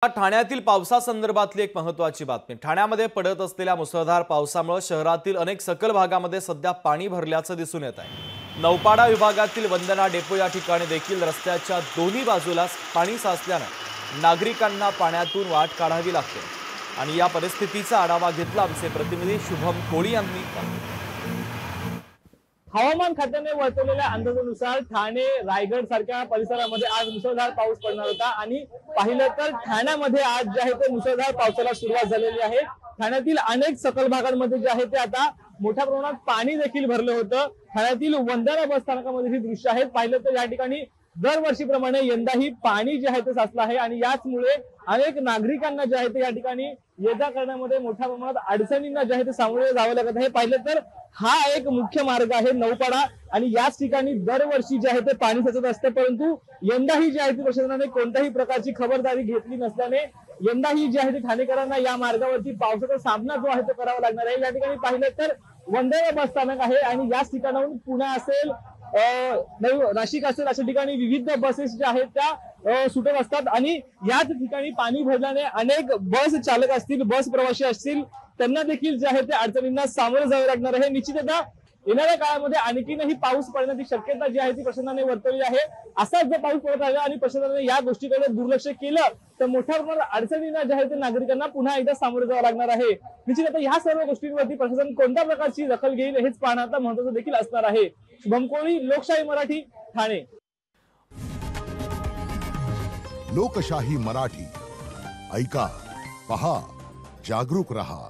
ठाण्यातील पावसासंदर्भातली एक महत्त्वाची बातमी। ठाण्यामध्ये पडत असलेल्या मुसळधार पावसामुळे शहरातील अनेक सखल भागामध्ये सध्या पाणी भरल्याचं दिसून येत आहे। नौपाडा विभागातील वंदना डेपो या ठिकाणी देखील रस्त्याच्या दोन्ही बाजूला पाणी साचल्याने नागरिकांना पाण्यातून वाट काढावी लागते आणि या परिस्थितीचा आढावा घेतला आमचे प्रतिनिधी शुभम कोळी यांनी। हवामान खात्याने वर्तवलेल्या अंदाजानुसार ठाणे रायगड सारख्या परिसरामध्ये आज मुसळधार पाऊस पडणार होता आणि पाहिलं तर ठाण्यामध्ये आज जे आहे ते मुसळधार पावसाला सुरुवात झालेली आहे। ठाण्यातील अनेक सखल भागांमध्ये जे आहे ते आता मोठ्या प्रमाणात पाणी देखील भरलं होतं। ठाण्यातील वंदना बस स्थानकामध्ये ही दृश्य आहेत। पाहिलं तर या ठिकाणी दरवर्षीप्रमाणे यंदाही पाणी जे आहे ते साचलं आहे आणि याचमुळे अनेक नागरिकांना जे आहे ते या ठिकाणी ये-जा करण्यामध्ये मोठ्या प्रमाणात अडचणींना जे आहे ते सामोरे जावं लागत आहे। पाहिलं तर हा एक मुख्य मार्ग आहे नौपाडा आणि याच ठिकाणी दरवर्षी जे आहे ते पाणी साचत असते, परंतु यंदाही जे आहे ते प्रशासनाने कोणत्याही प्रकारची खबरदारी घेतली नसल्याने यंदाही जे आहे ते ठाणेकरांना या मार्गावरती पावसाचा सामना जो आहे तो करावा लागणार आहे। या ठिकाणी पाहिलं तर वंदना बस स्थानक आहे आणि याच ठिकाणाहून पुणे असेल नाशिक असेल अशा ठिकाणी विविध बसेस ज्या आहेत त्या सुटत असतात आणि याच ठिकाणी पाणी भरल्याने अनेक बस चालक असतील, बस प्रवासी असतील, त्यांना देखील जे आहे ते अडचणींना सामोरे जावे लागणार आहे। निश्चिततः येणाऱ्या काळामध्ये आणखीनही पाऊस पडण्याची शक्यता जी आहे ती प्रशासनाने वर्तवली आहे। असाच जर पाऊस पडत राहिला आणि प्रशासनाने या गोष्टीकडे दुर्लक्ष केलं तर मोठ्या प्रमाणात अडचणींना जे आहे ते नागरिकांना पुन्हा एकदा सामोरे जावं लागणार आहे। निश्चिततः या सर्व गोष्टींवरती प्रशासन कोणत्या प्रकारची दखल घेईल हेच पाहणं आता महत्त्वाचं देखील असणार आहे। शुभम कोळी, लोकशाही मराठी, ठाणे। लोकशाही मराठी ऐका, पहा, जागरूक रहा।